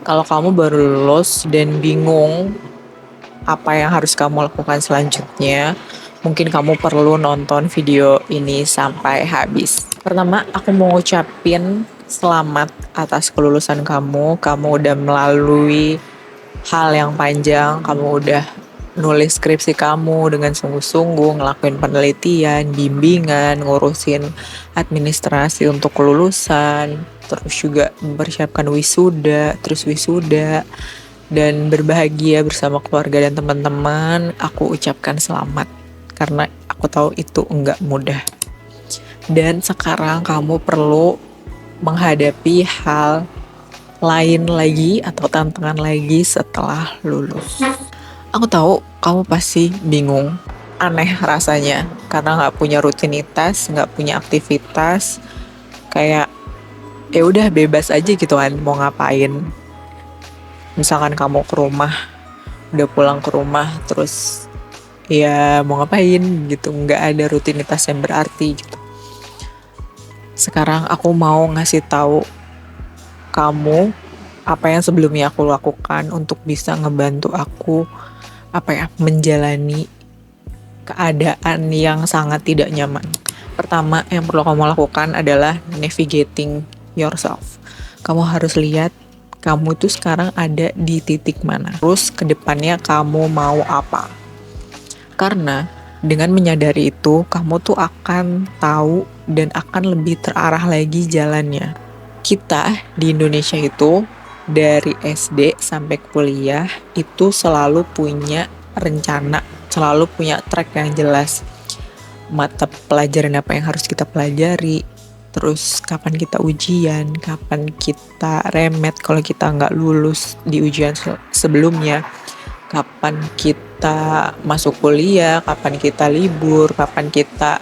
Kalau kamu baru lulus dan bingung apa yang harus kamu lakukan selanjutnya, mungkin kamu perlu nonton video ini sampai habis. Pertama, aku mau ngucapin selamat atas kelulusan kamu. Kamu udah melalui hal yang panjang, kamu udah nulis skripsi kamu dengan sungguh-sungguh, ngelakuin penelitian, bimbingan, ngurusin administrasi untuk kelulusan, terus juga mempersiapkan wisuda, terus wisuda, dan berbahagia bersama keluarga dan teman-teman. Aku ucapkan selamat, karena aku tahu itu enggak mudah. Dan sekarang kamu perlu menghadapi hal lain lagi atau tantangan lagi setelah lulus. Aku tahu kamu pasti bingung, aneh rasanya, karena nggak punya rutinitas, nggak punya aktivitas, kayak ya udah bebas aja gitu kan mau ngapain. Misalkan kamu ke rumah, udah pulang ke rumah, terus ya mau ngapain gitu, nggak ada rutinitas yang berarti gitu. Sekarang aku mau ngasih tahu kamu apa yang sebelumnya aku lakukan untuk bisa ngebantu aku menjalani keadaan yang sangat tidak nyaman. Pertama yang perlu kamu lakukan adalah navigating yourself. Kamu harus lihat kamu tuh sekarang ada di titik mana. Terus kedepannya kamu mau apa. Karena dengan menyadari itu, kamu tuh akan tahu dan akan lebih terarah lagi jalannya. Kita di Indonesia itu dari SD sampai kuliah itu selalu punya rencana, selalu punya track yang jelas. Mata pelajaran apa yang harus kita pelajari, terus kapan kita ujian, kapan kita remet kalau kita nggak lulus di ujian sebelumnya, kapan kita masuk kuliah, kapan kita libur, kapan kita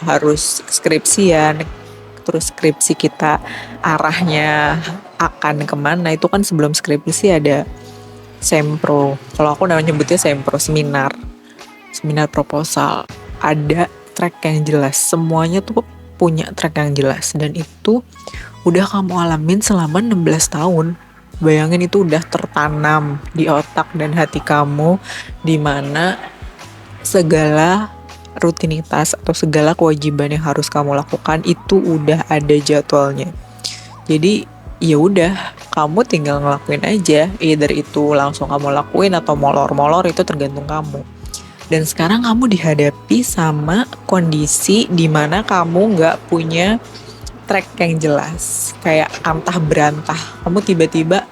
harus skripsian, terus skripsi kita arahnya akan kemana. Itu kan sebelum skripsi ada sempro, kalau aku namanya nyebutnya sempro, seminar proposal. Ada track yang jelas, semuanya tuh punya track yang jelas, dan itu udah kamu alamin selama 16 tahun. Bayangin, itu udah tertanam di otak dan hati kamu, dimana segala rutinitas atau segala kewajiban yang harus kamu lakukan itu udah ada jadwalnya. Jadi ya udah, kamu tinggal ngelakuin aja. Either itu langsung kamu lakuin atau molor-molor, itu tergantung kamu. Dan sekarang kamu dihadapi sama kondisi dimana kamu nggak punya track yang jelas, kayak antah berantah. Kamu tiba-tiba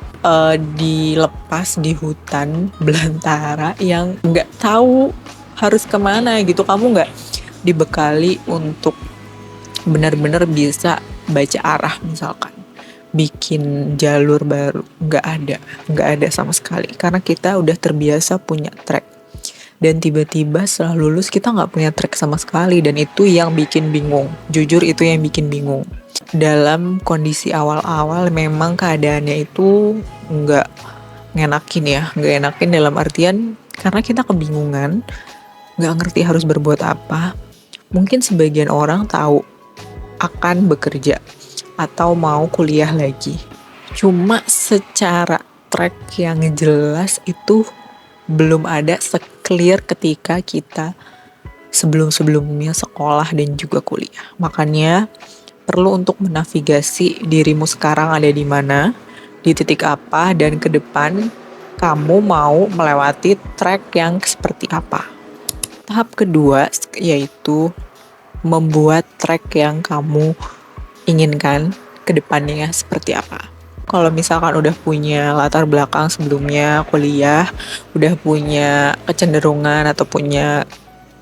dilepas di hutan belantara yang nggak tahu harus kemana gitu. Kamu nggak dibekali untuk benar-benar bisa baca arah, misalkan bikin jalur baru, nggak ada sama sekali, karena kita udah terbiasa punya track. Dan tiba-tiba setelah lulus kita nggak punya track sama sekali, dan itu yang bikin bingung. Jujur itu yang bikin bingung. Dalam kondisi awal-awal memang keadaannya itu nggak nggak enakin dalam artian karena kita kebingungan, nggak ngerti harus berbuat apa. Mungkin sebagian orang tahu akan bekerja atau mau kuliah lagi. Cuma secara track yang jelas itu belum ada se-clear ketika kita sebelum-sebelumnya sekolah dan juga kuliah. Makanya perlu untuk menavigasi dirimu sekarang ada di mana, di titik apa, dan ke depan kamu mau melewati track yang seperti apa. Tahap kedua yaitu membuat track yang kamu inginkan ke depannya seperti apa. Kalau misalkan udah punya latar belakang sebelumnya kuliah, udah punya kecenderungan atau punya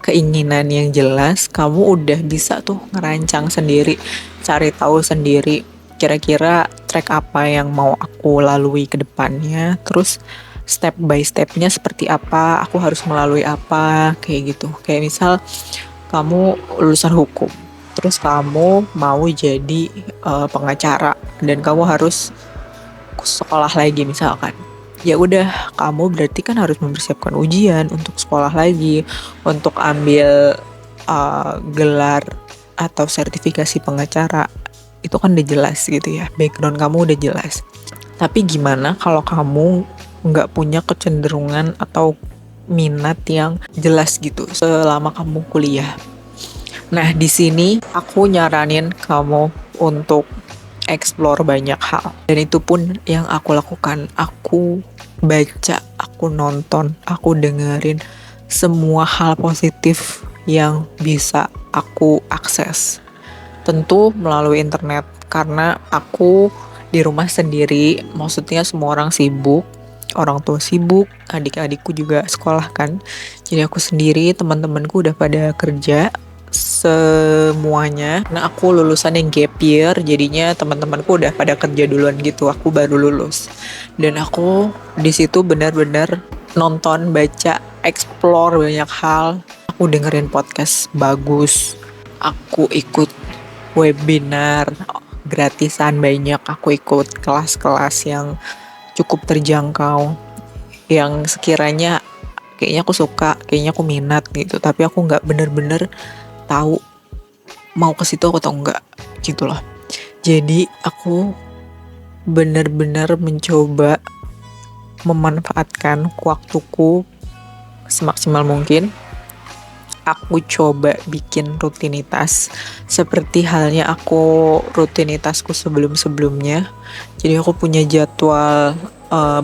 keinginan yang jelas, kamu udah bisa tuh ngerancang sendiri, cari tahu sendiri kira-kira track apa yang mau aku lalui ke depannya, terus step by stepnya seperti apa, aku harus melalui apa, kayak gitu. Kayak misal kamu lulusan hukum, terus kamu mau jadi pengacara dan kamu harus sekolah lagi misalkan. Ya udah, kamu berarti kan harus mempersiapkan ujian untuk sekolah lagi, untuk ambil gelar atau sertifikasi pengacara. Itu kan udah jelas gitu ya, background kamu udah jelas. Tapi gimana kalau kamu nggak punya kecenderungan atau minat yang jelas gitu selama kamu kuliah? Nah, di sini aku nyaranin kamu untuk explore banyak hal. Dan itu pun yang aku lakukan. Aku baca, aku nonton, aku dengerin semua hal positif yang bisa aku akses. Tentu melalui internet, karena aku di rumah sendiri, maksudnya semua orang sibuk, orang tua sibuk, adik-adikku juga sekolah kan. Jadi aku sendiri, teman-temanku udah pada kerja semuanya. Nah, aku lulusan yang gap year, jadinya teman-temanku udah pada kerja duluan gitu, aku baru lulus. Dan aku di situ benar-benar nonton, baca, explore banyak hal. Aku dengerin podcast bagus, aku ikut webinar gratisan banyak, aku ikut kelas-kelas yang cukup terjangkau, yang sekiranya kayaknya aku suka, kayaknya aku minat gitu, tapi aku nggak bener-bener tahu mau ke situ atau enggak gitu loh. Jadi aku bener-bener mencoba memanfaatkan waktuku semaksimal mungkin. Aku coba bikin rutinitas seperti halnya aku rutinitasku sebelum-sebelumnya. Jadi aku punya jadwal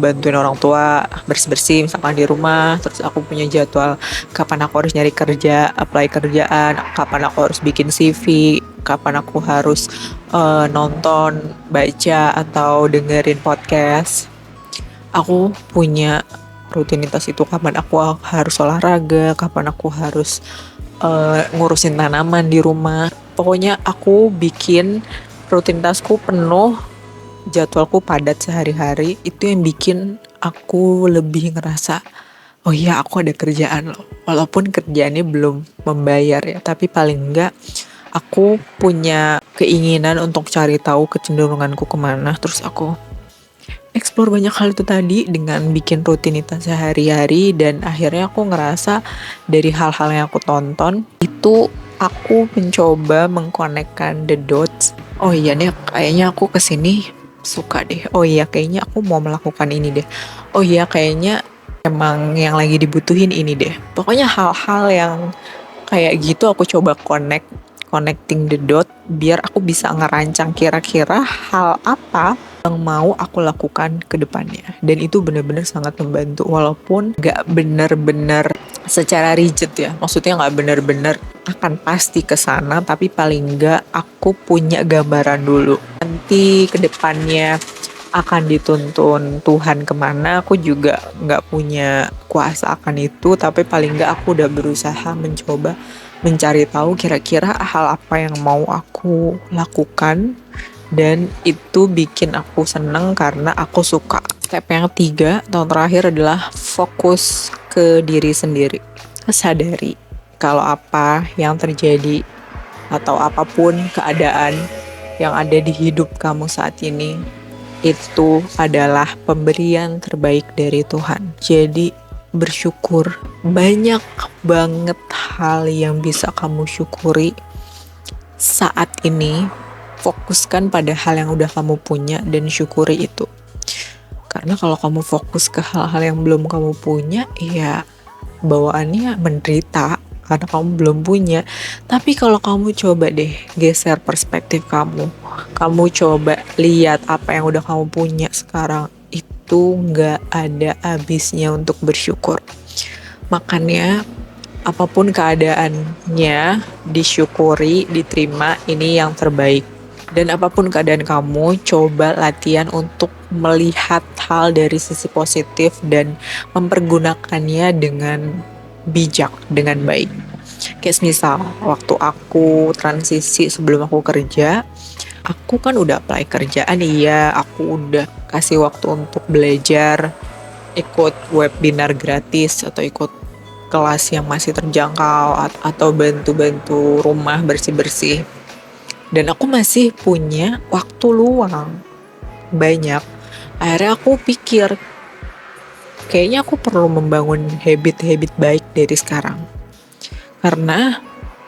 bantuin orang tua bersih-bersih misalkan di rumah. Terus aku punya jadwal kapan aku harus nyari kerja, apply kerjaan, kapan aku harus bikin CV, kapan aku harus nonton, baca, atau dengerin podcast. Aku punya rutinitas itu, kapan aku harus olahraga, kapan aku harus ngurusin tanaman di rumah. Pokoknya aku bikin rutinitasku penuh, jadwalku padat sehari-hari. Itu yang bikin aku lebih ngerasa, oh iya aku ada kerjaan loh. Walaupun kerjaannya belum membayar ya, tapi paling enggak aku punya keinginan untuk cari tahu kecenderunganku kemana. Terus aku explore banyak hal itu tadi dengan bikin rutinitas sehari-hari, dan akhirnya aku ngerasa dari hal-hal yang aku tonton itu aku mencoba mengkonekkan the dots. Oh iya nih, kayaknya aku kesini suka deh. Oh iya kayaknya aku mau melakukan ini deh. Oh iya kayaknya emang yang lagi dibutuhin ini deh. Pokoknya hal-hal yang kayak gitu aku coba connecting the dot biar aku bisa ngerancang kira-kira hal apa yang mau aku lakukan ke depannya. Dan itu benar-benar sangat membantu, walaupun gak benar-benar secara rigid ya, maksudnya gak benar-benar akan pasti ke sana, tapi paling gak aku punya gambaran dulu nanti ke depannya akan dituntun Tuhan kemana. Aku juga gak punya kuasa akan itu, tapi paling gak aku udah berusaha mencoba mencari tahu kira-kira hal apa yang mau aku lakukan. Dan itu bikin aku seneng karena aku suka. Step yang 3 tahun terakhir adalah fokus ke diri sendiri. Sadari kalau apa yang terjadi atau apapun keadaan yang ada di hidup kamu saat ini, itu adalah pemberian terbaik dari Tuhan. Jadi bersyukur. Banyak banget hal yang bisa kamu syukuri saat ini. Fokuskan pada hal yang udah kamu punya dan syukuri itu. Karena kalau kamu fokus ke hal-hal yang belum kamu punya, ya bawaannya menderita karena kamu belum punya. Tapi kalau kamu coba deh geser perspektif kamu coba lihat apa yang udah kamu punya sekarang, itu gak ada habisnya untuk bersyukur. Makanya apapun keadaannya, disyukuri, diterima, ini yang terbaik. Dan apapun keadaan kamu, coba latihan untuk melihat hal dari sisi positif dan mempergunakannya dengan bijak, dengan baik. Kayak misal, waktu aku transisi sebelum aku kerja, aku kan udah apply kerjaan, iya, aku udah kasih waktu untuk belajar, ikut webinar gratis, atau ikut kelas yang masih terjangkau, atau bantu-bantu rumah bersih-bersih. Dan aku masih punya waktu luang banyak. Akhirnya aku pikir, kayaknya aku perlu membangun habit-habit baik dari sekarang. Karena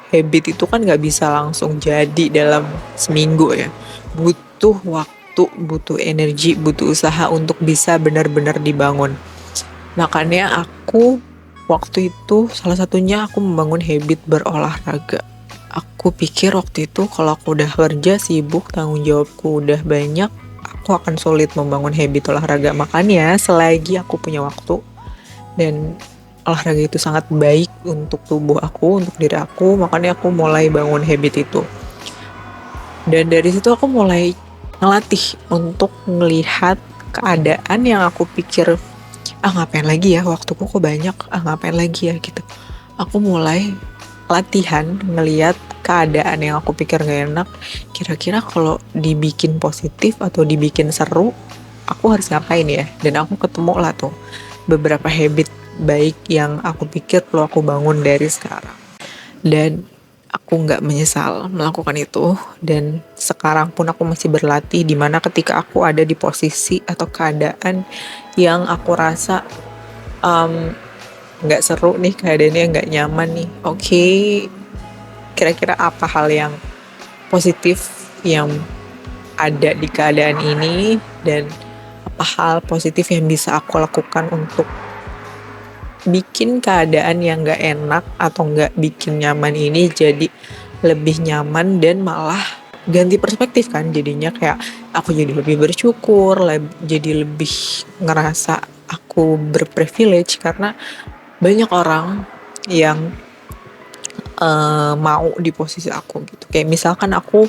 habit itu kan gak bisa langsung jadi dalam seminggu ya. Butuh waktu butuh energi, butuh usaha untuk bisa benar-benar dibangun. Makanya aku waktu itu salah satunya aku membangun habit berolahraga. Aku pikir waktu itu kalau aku udah kerja sibuk, tanggung jawabku udah banyak, aku akan sulit membangun habit olahraga. Makanya selagi aku punya waktu dan olahraga itu sangat baik untuk tubuh aku, untuk diri aku, makanya aku mulai bangun habit itu. Dan dari situ aku mulai ngelatih untuk melihat keadaan yang aku pikir ngapain lagi ya, waktuku kok banyak, ngapain lagi ya gitu. Aku mulai latihan ngelihat keadaan yang aku pikir gak enak, kira-kira kalau dibikin positif atau dibikin seru, aku harus ngapain ya. Dan aku ketemu lah tuh beberapa habit baik yang aku pikir perlu aku bangun dari sekarang. Dan aku nggak menyesal melakukan itu, dan sekarang pun aku masih berlatih, dimana ketika aku ada di posisi atau keadaan yang aku rasa nggak seru nih, keadaannya nggak nyaman nih, oke, kira-kira apa hal yang positif yang ada di keadaan ini, dan apa hal positif yang bisa aku lakukan untuk bikin keadaan yang gak enak atau gak bikin nyaman ini jadi lebih nyaman, dan malah ganti perspektif kan, jadinya kayak aku jadi lebih bersyukur, jadi lebih ngerasa aku berprivilege karena banyak orang yang mau di posisi aku gitu. Kayak misalkan aku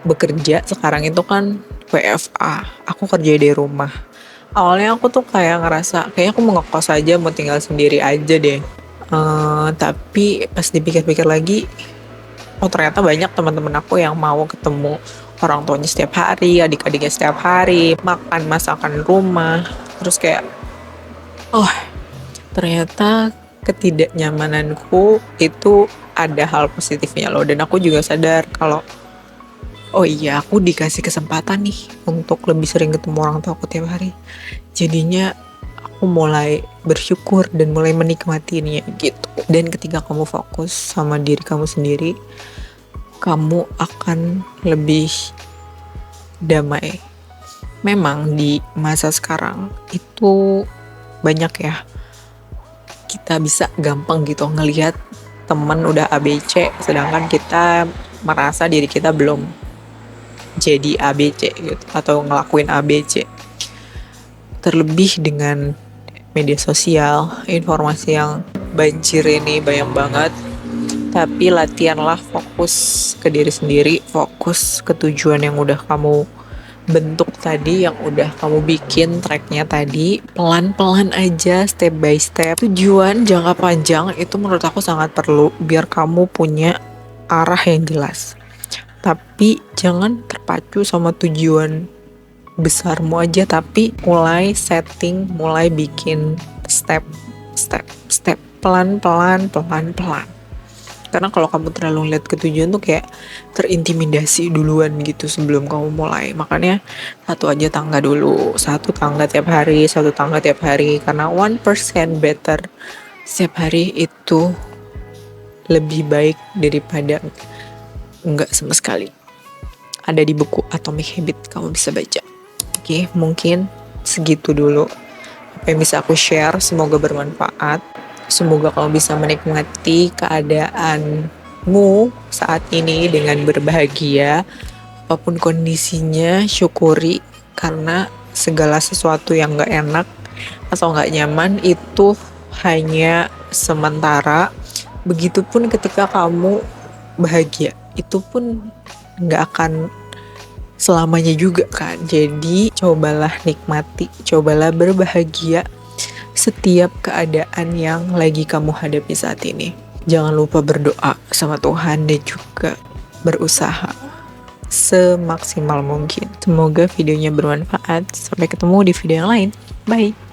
bekerja sekarang itu kan WFA, aku kerja di rumah. Awalnya aku tuh kayak ngerasa kayaknya aku mau ngekos aja, mau tinggal sendiri aja deh. Tapi pas dipikir-pikir lagi, oh ternyata banyak teman-teman aku yang mau ketemu orang tuanya setiap hari, adik-adiknya setiap hari, makan masakan rumah. Terus kayak, oh ternyata ketidaknyamananku itu ada hal positifnya loh. Dan aku juga sadar kalau oh iya, aku dikasih kesempatan nih untuk lebih sering ketemu orang tua aku tiap hari. Jadinya aku mulai bersyukur dan mulai menikmatinya gitu. Dan ketika kamu fokus sama diri kamu sendiri, kamu akan lebih damai. Memang di masa sekarang itu banyak ya, kita bisa gampang gitu ngelihat teman udah ABC, sedangkan kita merasa diri kita belum jadi ABC gitu, atau ngelakuin ABC. Terlebih dengan media sosial, informasi yang banjir ini banyak banget. Tapi latihanlah fokus ke diri sendiri, fokus ke tujuan yang udah kamu bentuk tadi, yang udah kamu bikin tracknya tadi. Pelan-pelan aja, step by step. Tujuan jangka panjang itu menurut aku sangat perlu biar kamu punya arah yang jelas. Tapi jangan terpacu sama tujuan besarmu aja, tapi mulai setting, mulai bikin step, pelan-pelan. Karena kalau kamu terlalu lihat ke tujuan tuh kayak terintimidasi duluan gitu sebelum kamu mulai. Makanya satu tangga tiap hari, karena 1% better setiap hari itu lebih baik daripada enggak sama sekali. Ada di buku Atomic Habit, kamu bisa baca. Oke, mungkin segitu dulu apa yang bisa aku share. Semoga bermanfaat. Semoga kamu bisa menikmati keadaanmu saat ini dengan berbahagia. Apapun kondisinya, syukuri, karena segala sesuatu yang gak enak atau gak nyaman itu hanya sementara. Begitupun ketika kamu bahagia, itu pun gak akan selamanya juga kan. Jadi cobalah nikmati, cobalah berbahagia setiap keadaan yang lagi kamu hadapi saat ini. Jangan lupa berdoa sama Tuhan dan juga berusaha semaksimal mungkin. Semoga videonya bermanfaat. Sampai ketemu di video yang lain. Bye.